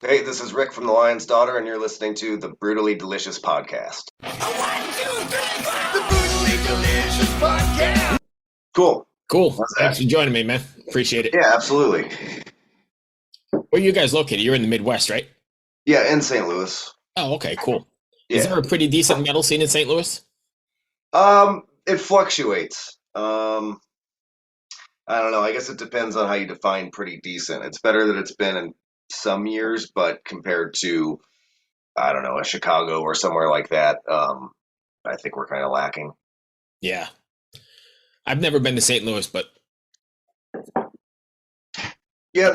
Hey, this is Rick from The Lion's Daughter, and you're listening to the Brutally Delicious Podcast. The Brutally Delicious Podcast. Cool. Cool. What's that? Thanks for joining me, man. Appreciate it. Yeah, absolutely. Where are you guys located? You're in the Midwest, right? Yeah, in St. Louis. Oh, okay, cool. Is Yeah. there a pretty decent metal scene in St. Louis? It fluctuates. I don't know. I guess it depends on how you define pretty decent. It's better that it's been in some years, but compared to, I don't know, a Chicago or somewhere like that, I think we're kind of lacking. Yeah. I've never been to St. Louis, but Yeah,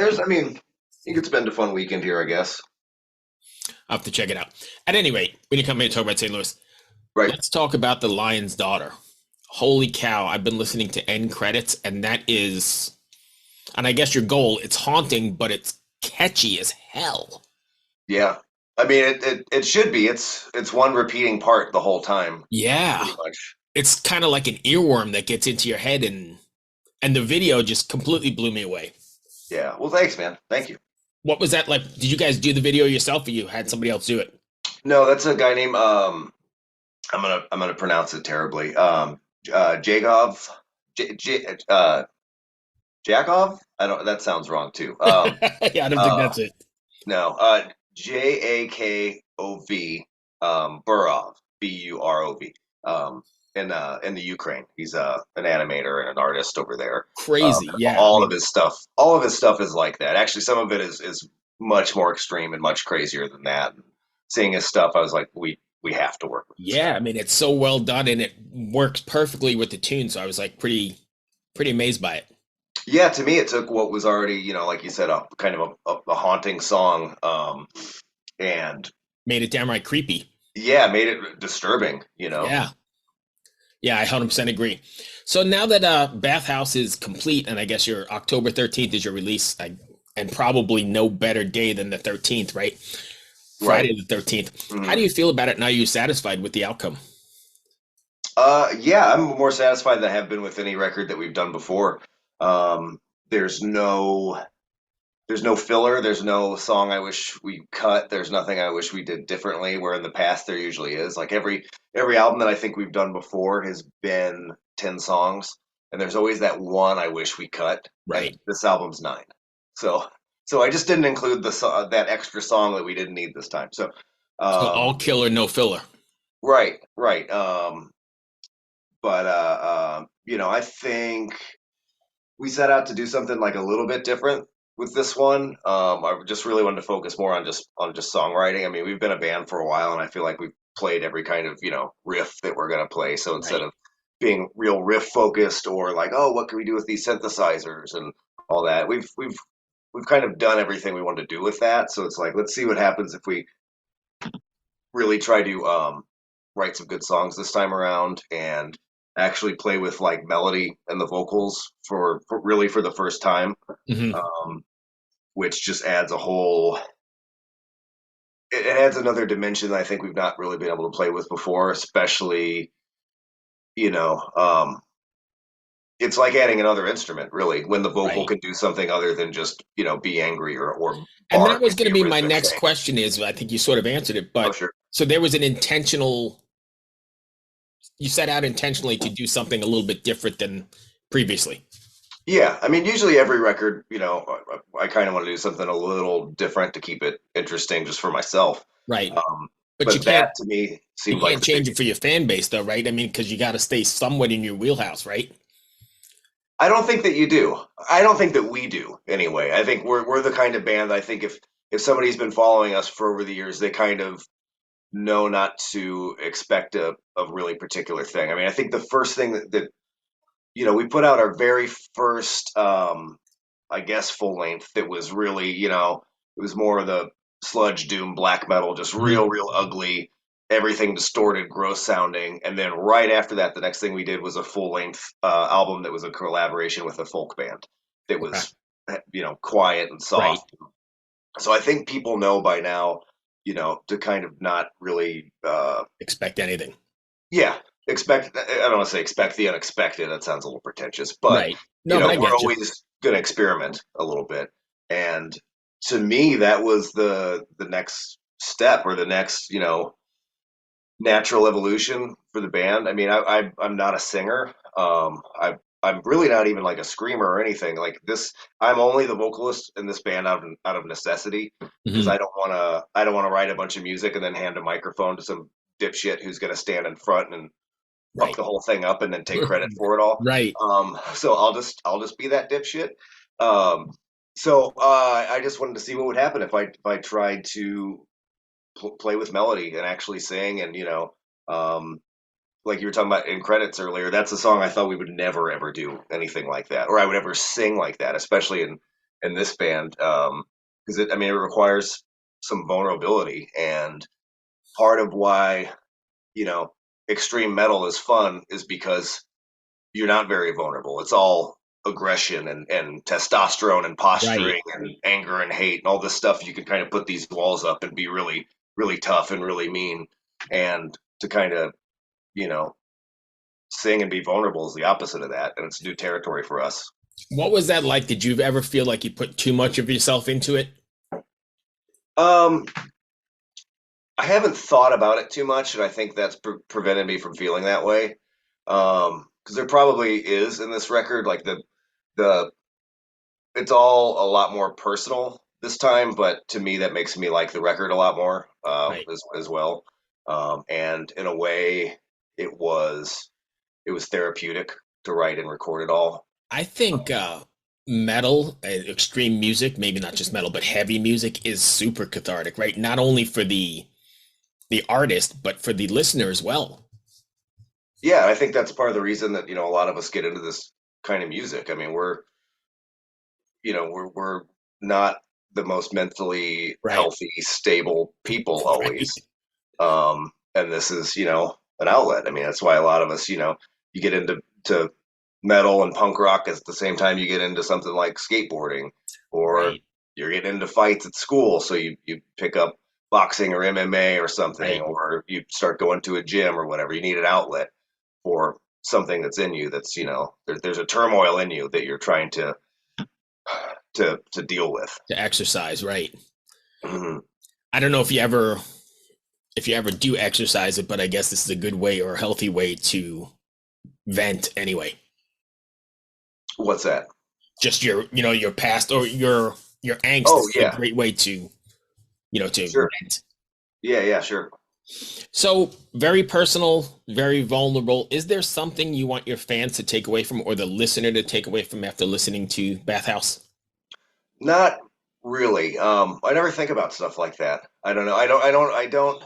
you could spend a fun weekend here, I guess. I'll have to check it out. At any rate, we didn't come here to talk about St. Louis. Right. Let's talk about The Lion's Daughter. Holy cow, I've been listening to end credits, and that is, and I guess your goal, it's haunting, but it's catchy as hell. Yeah. I mean, it should be. It's one repeating part the whole time, Yeah. pretty much. It's kind of like an earworm that gets into your head, and the video just completely blew me away. Yeah. Well, thanks, man. Thank you. What was that like? Did you guys do the video yourself, or you had somebody else do it? No, that's a guy named I'm gonna pronounce it terribly. Jagov, Jakov. I don't. That sounds wrong too. Yeah, I don't think Uh, that's it. no. Jakov. Burov. Burov. In the Ukraine. He's an animator and an artist over there. Crazy. Yeah. All of his stuff is like that. Actually, some of it is much more extreme and much crazier than that. Seeing his stuff, I was like, we have to work with this Yeah, guy. I mean, it's so well done and it works perfectly with the tune. So I was like pretty amazed by it. Yeah, to me, it took what was already, like you said, a kind of a haunting song, and Made it downright creepy. yeah, made it disturbing. Yeah. Yeah, I 100% agree. So now that Bathhouse is complete, and I guess your October 13th is your release, and probably no better day than the 13th, right? Right. Friday the 13th. Mhm. How do you feel about it now? Are you satisfied with the outcome? Yeah, I'm more satisfied than I have been with any record that we've done before. Um, there's no there's no filler. There's no song I wish we cut. There's nothing I wish we did differently. Where in the past there usually is. Like every album that I think we've done before has been 10 songs, and there's always that one I wish we cut. And Right. this album's 9. So so I just didn't include that extra song that we didn't need this time. So So all um, killer, no filler. right, right. But I think we set out to do something like a little bit different with this one. I just really wanted to focus more on just songwriting. I mean, we've been a band for a while, and I feel like we've played every kind of riff that we're gonna play. So instead Right. of being real riff focused or like, oh, what can we do with these synthesizers and all that, we've kind of done everything we wanted to do with that. So it's like, let's see what happens if we really try to write some good songs this time around and actually play with like melody and the vocals for the first time, Hmm. um, which just adds it adds another dimension that I think we've not really been able to play with before, especially you know um, it's like adding another instrument really when the vocal Right. can do something other than just be angry or And that bark was and going be to a be my rhythmic next thing. question is, I think you sort of answered it, Oh, but sure. so there was an intentional, you set out intentionally to do something a little bit different than previously. Yeah, I mean, usually every record, I kind of want to do something a little different to keep it interesting just for myself. Right. Um, But but that to me you seemed like can't the big. change it for your fan base though, right? I mean, because you got to stay somewhat in your wheelhouse, right? I don't think that you do. I don't think that we do anyway. I think we're the kind of band that I think if somebody's been following us for over the years, they kind of know not to expect a really particular thing. I mean, I think the first thing that we put out our very first I guess full length that was really, it was more of the sludge doom black metal, just Mhm. real ugly, everything distorted, gross sounding. And then right after that, the next thing we did was a full length album that was a collaboration with a folk band that Okay. was quiet and Right. soft. So I think people know by now, to kind of not really Expect anything. yeah, I don't want to say expect the unexpected. That sounds a little pretentious, but Right. No, but I we're get you. always going to experiment a little bit. And to me, that was the next step, or the next, natural evolution for the band. I mean, I'm not a singer. I'm really not even like a screamer or anything like this. I'm only the vocalist in this band out of necessity, because Hmm. I don't want to write a bunch of music and then hand a microphone to some dipshit who's going to stand in front and fuck Right. the whole thing up and then take credit for it all. Right. So I'll just be that dipshit. Um, I just wanted to see what would happen if I tried to play with melody and actually sing, and um, like you were talking about in credits earlier, that's a song I thought we would never ever do anything like that, or I would ever sing like that, especially in this band, because I mean, it requires some vulnerability, and part of why you know extreme metal is fun is because you're not very vulnerable. It's all aggression and testosterone and Right. posturing and anger and hate and all this stuff. You can kind of put these walls up and be really, really tough and really mean. And to kind of, you know, sing and be vulnerable is the opposite of that. And it's new territory for us. What was that like? Did you ever feel like you put too much of yourself into it? Um, I haven't thought about it too much, and I think that's prevented me from feeling that way. Because there probably is in this record, like the it's all a lot more personal this time, but to me that makes me like the record a lot more, Right. as well. And in a way, it was it was therapeutic to write and record it all. I think metal, extreme music, maybe not just metal, but heavy music is super cathartic, right? Not only for the artist, but for the listener as well. Yeah, I think that's part of the reason that a lot of us get into this kind of music. I mean, we're not the most mentally Right. healthy, stable people Right. always. And this is, an outlet. I mean, that's why a lot of us, you get into metal and punk rock at the same time you get into something like skateboarding, or Right. you're getting into fights at school. So you pick up boxing or MMA or something, Right. or you start going to a gym or whatever. You need an outlet for something that's in you that's, there's a turmoil in you that you're trying to deal with. To exercise, right. Mhm. I don't know if you ever do exercise it, but I guess this is a good way or a healthy way to vent anyway. What's that? Just your past or your angst. Oh This is a yeah, great way to, to sure. vent. Yeah, sure. So, very personal, very vulnerable. Is there something you want your fans to take away from, or the listener to take away from after listening to Bathhouse? Not really. I never think about stuff like that. I don't know. I don't.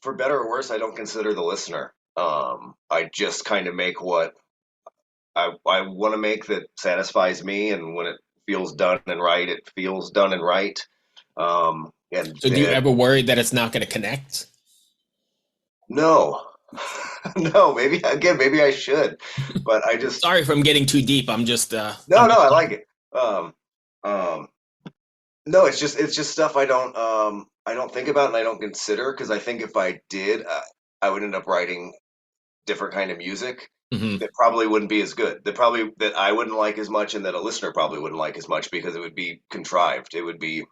For better or worse, I don't consider the listener. I just kind of make what I want to make that satisfies me, and when it feels done and right, it feels done and right. And So, do you then ever worry that it's not going to connect? no, no, maybe I should, but I just Sorry if I'm getting too deep. no, I'm no, just I like it. Um, no, it's just stuff I don't think about and I don't consider, because I think if I did, I would end up writing different kind of music Mhm. that probably wouldn't be as good. That I wouldn't like as much, and that a listener probably wouldn't like as much, because it would be contrived. It would be,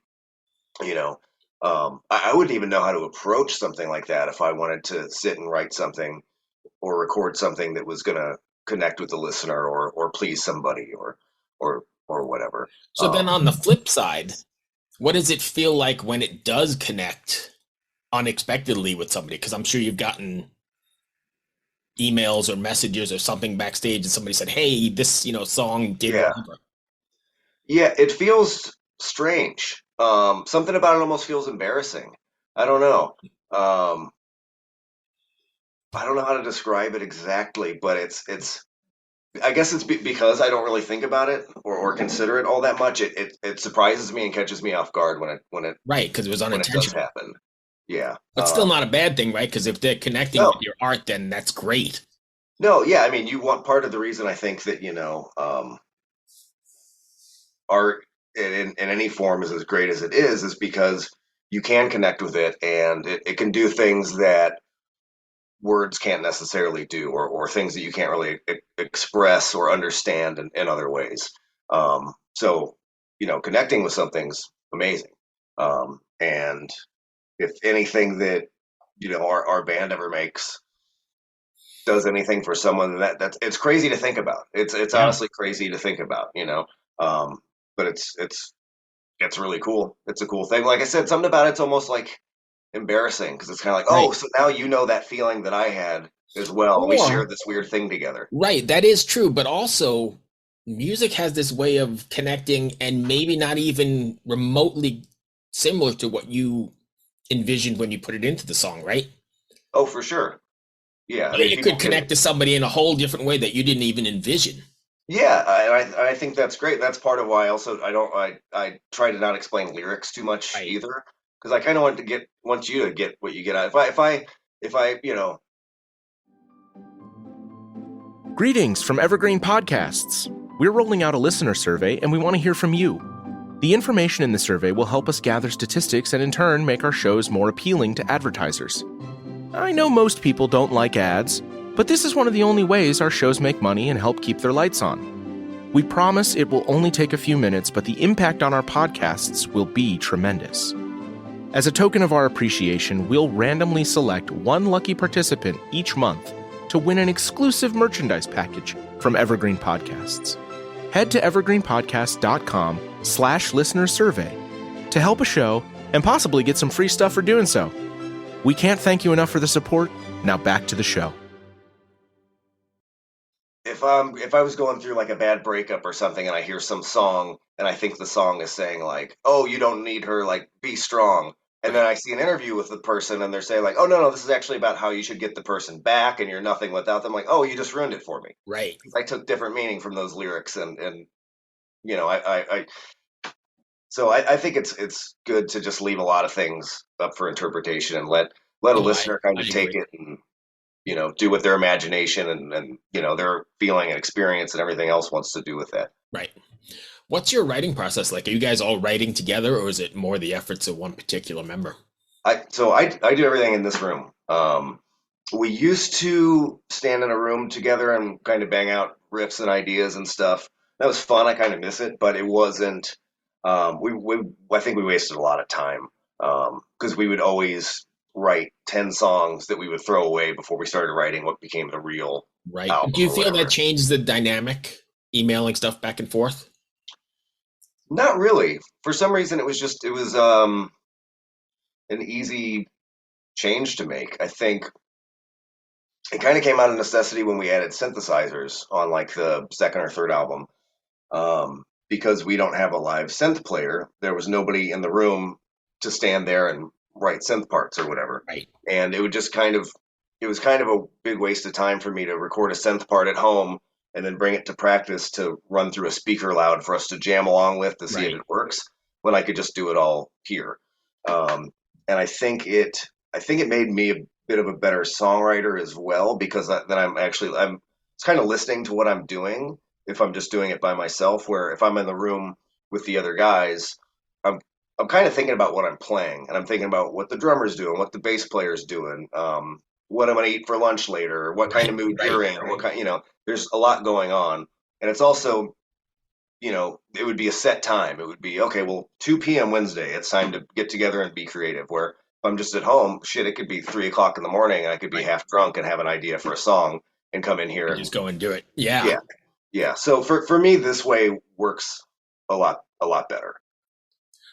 you know, I wouldn't even know how to approach something like that if I wanted to sit and write something or record something that was going to connect with the listener, or please somebody, or whatever. So then Um, on the flip side, what does it feel like when it does connect unexpectedly with somebody? Because I'm sure you've gotten emails or messages or something backstage and somebody said, "Hey, this, song did yeah, whatever." yeah, it feels strange. Something about it almost feels embarrassing. I don't know. Um, I don't know how to describe it exactly, but it's. I guess it's because I don't really think about it, or consider it all that much. It surprises me and catches me off guard when Right, because it was it does unintentional. happen. Yeah. But still not a bad thing, right? Because if they're connecting No, with your art, then that's great. no, yeah. I mean, you want part of the reason I think that art in any form is as great as it is because you can connect with it, and it can do things that words can't necessarily do, or things that you can't really express or understand in other ways. So, connecting with something's amazing. And if anything that our band ever makes does anything for someone, that's it's crazy to think about. It's Yeah. honestly crazy to think about, Um, but it's really cool. It's a cool thing. Like I said, something about it's almost like embarrassing because it's kind of like, oh, Right. so now you know that feeling that I had as well, and we share Or this weird thing together. right, that is true, but also music has this way of connecting and maybe not even remotely similar to what you envisioned when you put it into the song, right? Oh, for sure. Yeah, I mean, It people could can. connect to somebody in a whole different way that you didn't even envision. Yeah, I think that's great. That's part of why also I try to not explain lyrics too much Right. either because I kind of want you to get what you get out. If I Greetings from Evergreen Podcasts. We're rolling out a listener survey and we want to hear from you. The information in the survey will help us gather statistics and in turn make our shows more appealing to advertisers. I know most people don't like ads, but this is one of the only ways our shows make money and help keep their lights on. We promise it will only take a few minutes, but the impact on our podcasts will be tremendous. As a token of our appreciation, we'll randomly select one lucky participant each month to win an exclusive merchandise package from Evergreen Podcasts. Head to evergreenpodcast.com/listener survey to help a show and possibly get some free stuff for doing so. We can't thank you enough for the support. Now back to the show. if I was going through like a bad breakup or something and I hear some song and I think the song is saying like, "Oh, you don't need her, like be strong." And then Right. I see an interview with the person and they're saying like, "Oh, no, this is actually about how you should get the person back and you're nothing without them." Like, "Oh, you just ruined it for me." Right. I took different meaning from those lyrics and I so I think it's good to just leave a lot of things up for interpretation and let a No, listener kind I of take agree. it and do with their imagination and their feeling and experience and everything else wants to do with that. Right. What's your writing process like? Are you guys all writing together or is it more the efforts of one particular member? I do everything in this room. We used to stand in a room together and kind of bang out riffs and ideas and stuff. That was fun. I kind of miss it, but it wasn't. We I think we wasted a lot of time because we would always write 10 songs that we would throw away before we started writing what became the real Right. Do album you or feel that whatever. changes the dynamic, emailing stuff back and forth? Not really. For some reason, it was an easy change to make. I think it kind of came out of necessity when we added synthesizers on like the second or third album. Because we don't have a live synth player, there was nobody in the room to stand there and write synth parts or whatever. Right. And it was kind of a big waste of time for me to record a synth part at home and then bring it to practice to run through a speaker loud for us to jam along with to see if Right. it works when I could just do it all here. Um, and I think it made me a bit of a better songwriter as well because then I'm it's kind of listening to what I'm doing if I'm just doing it by myself. Where if I'm in the room with the other guys, I'm I'm kind of thinking about what I'm playing, and I'm thinking about what the drummer's doing, what the bass player's doing, what I'm going to eat for lunch later, what kind Right. of mood Right. you're in, what kind. There's a lot going on, and it's also it would be a set time. It would be okay. Well, 2 p.m. Wednesday, it's time to get together and be creative. Where if I'm just at home, shit, it could be 3 o'clock in the morning, and I could be Right. half drunk and have an idea for a song and come in here And and just go and do it. Yeah. yeah, yeah. So for me, this way works a lot better.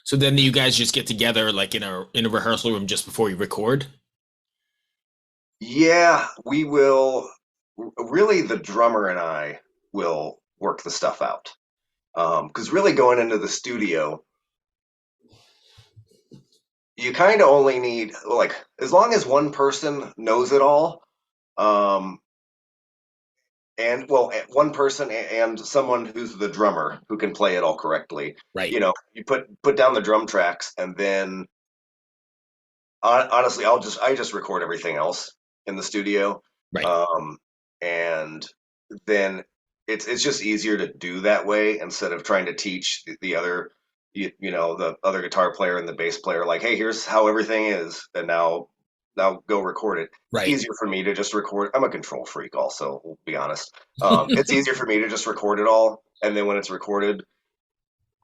So then you guys just get together like in a rehearsal room just before you record? Yeah, we will. Really, the drummer and I will work the stuff out. Because really, going into the studio, you kind of only need like as long as one person knows it all, um, and well, one person and someone who's the drummer who can play it all correctly. Right. You put down the drum tracks, and then honestly, I just record everything else in the studio, Right. um, and then it's just easier to do that way instead of trying to teach the other the other guitar player and the bass player like, hey, here's how everything is, and now go record it. It's Right. easier for me to just record. I'm a control freak, also. We'll be honest. It's easier for me to just record it all, and then when it's recorded,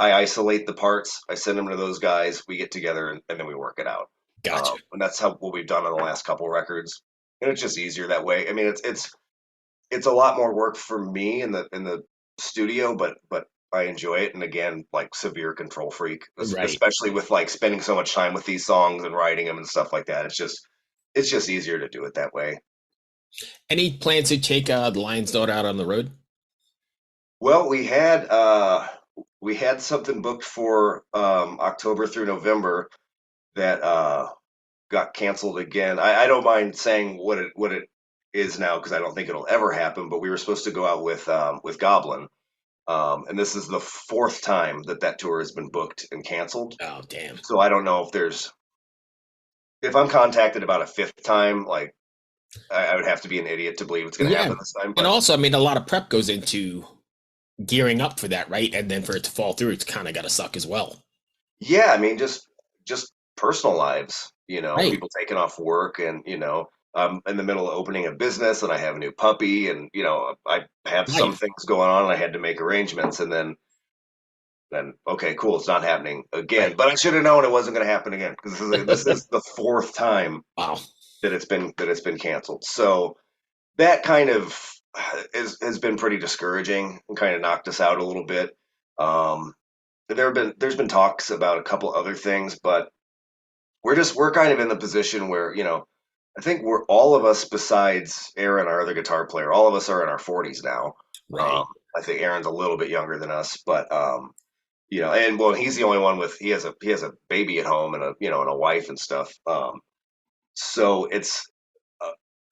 I isolate the parts. I send them to those guys. We get together and then we work it out. Gotcha. And that's what we've done on the last couple records. And it's just easier that way. I mean, it's a lot more work for me in the studio, but I enjoy it. And again, like severe control freak, Right. especially with like spending so much time with these songs and writing them and stuff like that. It's just easier to do it that way. Any plans to take the Lion's Daughter out on the road? Well, we had something booked for October through November that got canceled again. I don't mind saying what it is now because I don't think it'll ever happen. But we were supposed to go out with Goblin, and this is the fourth time that tour has been booked and canceled. Oh, damn. So I don't know if I'm contacted about a fifth time, like I would have to be an idiot to believe it's going to Yeah. happen this time. And But also, I mean, a lot of prep goes into gearing up for that, right? And then for it to fall through, it's kind of got to suck as well. yeah, I mean, just personal lives, Right. people taking off work, and I'm in the middle of opening a business, and I have a new puppy, and I have some Life. things going on, and I had to make arrangements, and then okay, cool, it's not happening again. Right. But I should have known it wasn't going to happen again because this is the fourth time Wow. that it's been canceled. So that kind of has been pretty discouraging and kind of knocked us out a little bit. Um, there's been talks about a couple other things, but we're kind of in the position where I think we're all of us besides Aaron, our other guitar player, all of us are in our 40s now. Right. I think Aaron's a little bit younger than us, but and well, he's the only one with he has a baby at home and a wife and stuff. So it's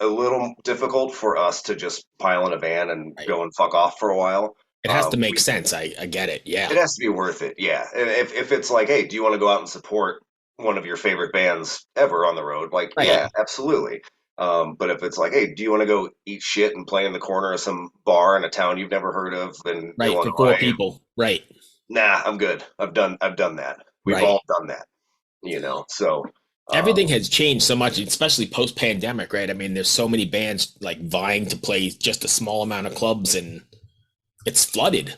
a little difficult for us to just pile in a van and Right. go and fuck off for a while. It has to Um, make we, sense. I get it. Yeah. it has to be worth it, yeah. And if it's like, hey, do you want to go out and support one of your favorite bands ever on the road? Like, Right. yeah, absolutely. But if it's like, hey, do you want to go eat shit and play in the corner of some bar in a town you've never heard of in Right. For four Illinois? people. Right. Nah, I'm good. I've done that. We've Right. all done that, So, Everything has changed so much, especially post pandemic, right? I mean, there's so many bands like vying to play just a small amount of clubs and it's flooded.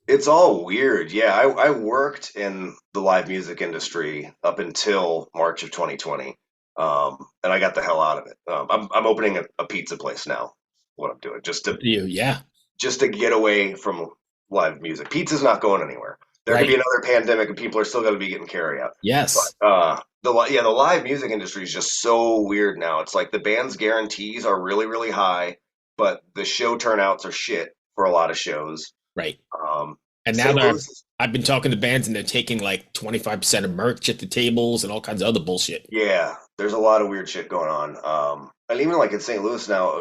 it's all weird. Yeah, I worked in the live music industry up until March of 2020, and I got the hell out of it. I'm opening a pizza place now. What I'm doing just to Yeah. just to get away from live music. Pizza's not going anywhere. There could be Right. another pandemic, and people are still going to be getting carry out. Yes. But the live music industry is just so weird now. It's like the band's guarantees are really really high, but the show turnouts are shit for a lot of shows. Right. Um, And now St. Louis I've been talking to bands and they're taking like 25% of merch at the tables and all kinds of other bullshit. Yeah, there's a lot of weird shit going on. And even like in St. Louis now,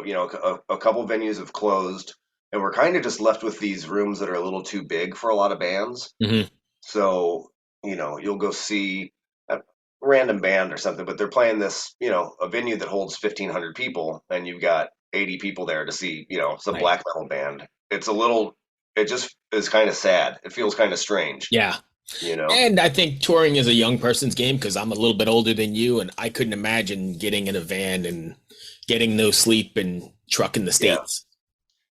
a couple venues have closed, and we're kind of just left with these rooms that are a little too big for a lot of bands. Hmm. So, you'll go see a random band or something, but they're playing this, a venue that holds 1,500 people, and you've got 80 people there to see, some Right. black metal band. It just is kind of sad. It feels kind of strange, Yeah. you know? And I think touring is a young person's game because I'm a little bit older than you, and I couldn't imagine getting in a van and getting no sleep and trucking the Yeah. states.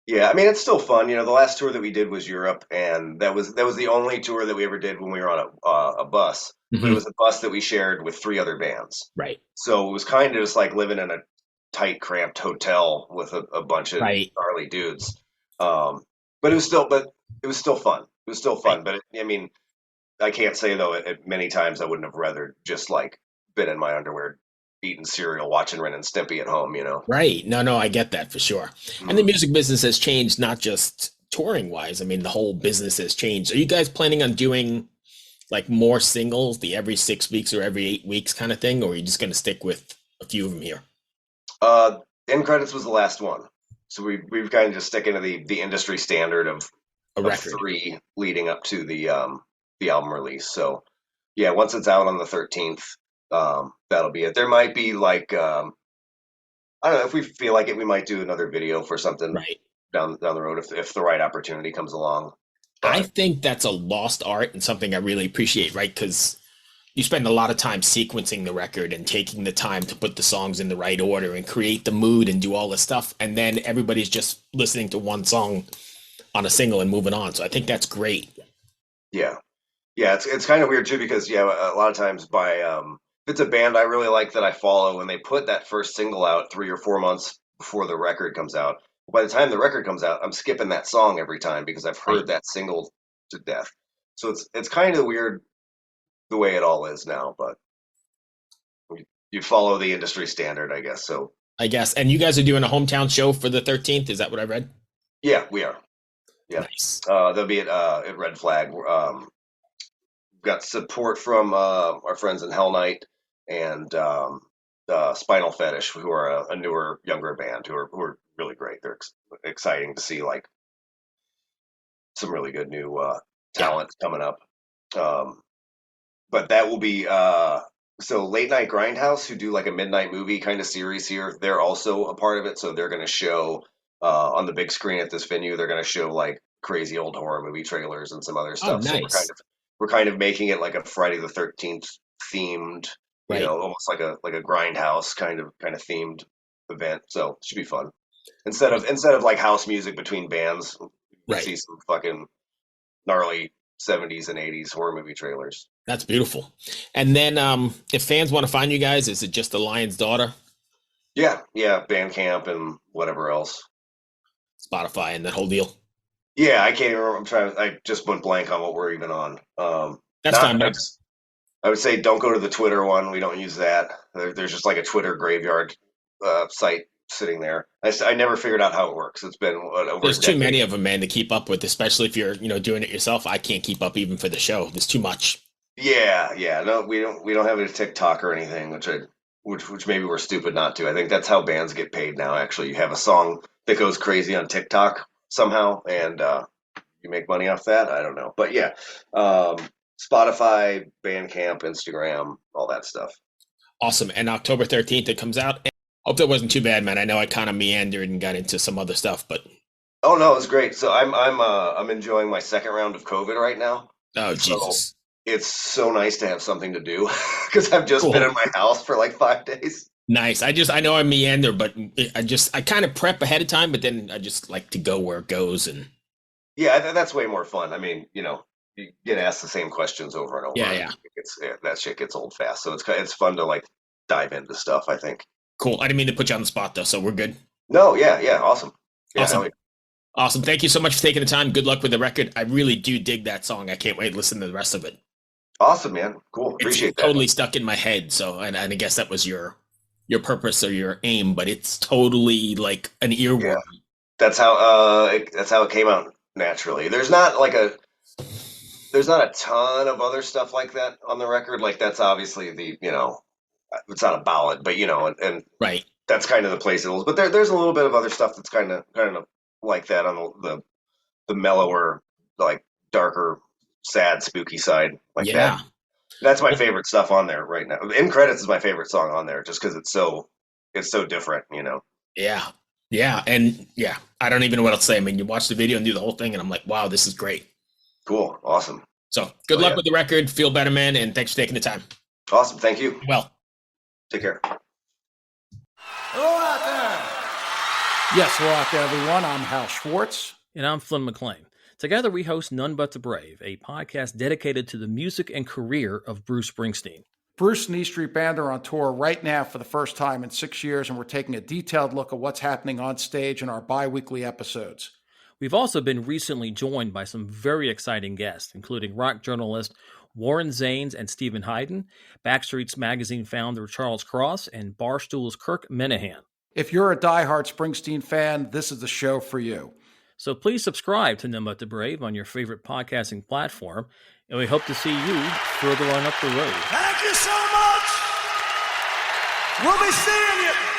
Yeah, I mean it's still fun. The last tour that we did was Europe, and that was the only tour that we ever did when we were on a bus. But it Hmm. was a bus that we shared with three other bands, Right. so it was kind of just like living in a tight, cramped hotel with a bunch of Right. gnarly dudes. But it was still fun. It was still Right. fun. But I mean, I can't say though. Many times I wouldn't have rather just like been in my underwear, eating cereal, watching Ren and Stimpy at home. Right. No, I get that for sure. And the Mhm. music business has changed, not just touring wise. I mean, the whole business has changed. Are you guys planning on doing like more singles, the every 6 weeks or every 8 weeks kind of thing, or are you just going to stick with a few of them here? Uh, End credits was the last one, so we've kind of just sticking to the industry standard of A of record. three leading up to the album release. So yeah, once it's out on the 13th, that'll be it. There might be like I don't know if we feel like it, we might do another video for something Right. down the road if the right opportunity comes along. I But think that's a lost art and something I really appreciate, right? Because you spend a lot of time sequencing the record and taking the time to put the songs in the right order and create the mood and do all this stuff. And then everybody's just listening to one song on a single and moving on. So I think that's great. yeah, Yeah, it's kind of weird too because a lot of times if it's a band I really like that I follow and they put that first single out 3 or 4 months before the record comes out. By the time the record comes out, I'm skipping that song every time because I've Right. heard that single to death. So it's kind of weird the way it all is now, but you follow the industry standard, I guess. So I guess. And you guys are doing a hometown show for the 13th. Is that what I read? yeah, we are. Yeah, Nice. they'll be at Red Flag. Got support from our friends in Hell Night and Spinal Fetish, who are a newer, younger band who are really great. They're exciting to see like some really good new Yeah. talent coming up. But that will be so Late Night Grindhouse, who do like a midnight movie kind of series here. They're also a part of it, so they're going to show on the big screen at this venue. They're going to show like crazy old horror movie trailers and some other Oh, stuff. So nice. we're kind of making it like a Friday the 13th themed, Right. almost like a grindhouse kind of themed event. So it should be fun. Instead of like house music between bands, Right. see some fucking gnarly 70s and 80s horror movie trailers. That's beautiful. And then if fans want to find you guys, is it just The Lion's Daughter? Yeah, Bandcamp and whatever else. Spotify and that whole deal. Yeah, I can't even remember. I just went blank on what we're even on. That's fine, man. I would say don't go to the Twitter one. We don't use that. There's just like a Twitter graveyard site sitting there. I never figured out how it works. It's been over. There's too many of them, man, to keep up with, especially if you're doing it yourself. I can't keep up even for the show. There's too much. Yeah. No, we don't have a TikTok or anything, which maybe we're stupid not to. I think that's how bands get paid now. Actually, you have a song that goes crazy on TikTok somehow, and you make money off that. I don't know, but yeah, Spotify, Bandcamp, Instagram, all that stuff. Awesome. And October 13th it comes out. Hope that wasn't too bad, man. I know I kind of meandered and got into some other stuff, but oh no, it was great. So I'm enjoying my second round of COVID right now. oh Jesus. It's so nice to have something to do because I've just been in my house for like 5 days. Nice. I know I meander, but I kind of prep ahead of time, but then I just like to go where it goes. And yeah, that's way more fun. I mean, you get asked the same questions over and over. Yeah. That shit gets old fast. So it's fun to like dive into stuff, I think. Cool. I didn't mean to put you on the spot though, so we're good. No, yeah, awesome. Yeah, awesome. Awesome. Thank you so much for taking the time. Good luck with the record. I really do dig that song. I can't wait to listen to the rest of it. Awesome, man. Cool. Appreciate it's totally stuck in my head. So, and I guess that was your purpose or your aim, but it's totally like an earworm. Yeah. That's how it came out naturally. There's not a ton of other stuff like that on the record. Like that's obviously it's not a ballad, but and right. That's kind of the place it is. But there's a little bit of other stuff that's kind of like that on the mellower, like darker, sad, spooky side, like that. That's my favorite stuff on there right now. In Credits is my favorite song on there, just because it's so different, Yeah, and yeah, I don't even know what else to say. I mean, you watch the video and do the whole thing, and I'm like, wow, this is great. Cool, awesome. So good luck with the record. Feel better, man, and thanks for taking the time. Awesome, thank you. Well, take care. Hello out there. Yes, hello out there, everyone. I'm Hal Schwartz. And I'm Flynn McLean. Together we host None But the Brave, a podcast dedicated to the music and career of Bruce Springsteen. Bruce and E Street Band are on tour right now for the first time in 6 years, and we're taking a detailed look at what's happening on stage in our bi-weekly episodes. We've also been recently joined by some very exciting guests, including rock journalist Warren Zanes and Stephen Hayden, Backstreet's Magazine founder Charles Cross, and Barstool's Kirk Minahan. If you're a diehard Springsteen fan, this is the show for you. So please subscribe to None But the Brave on your favorite podcasting platform, and we hope to see you further on up the road. Thank you so much. We'll be seeing you.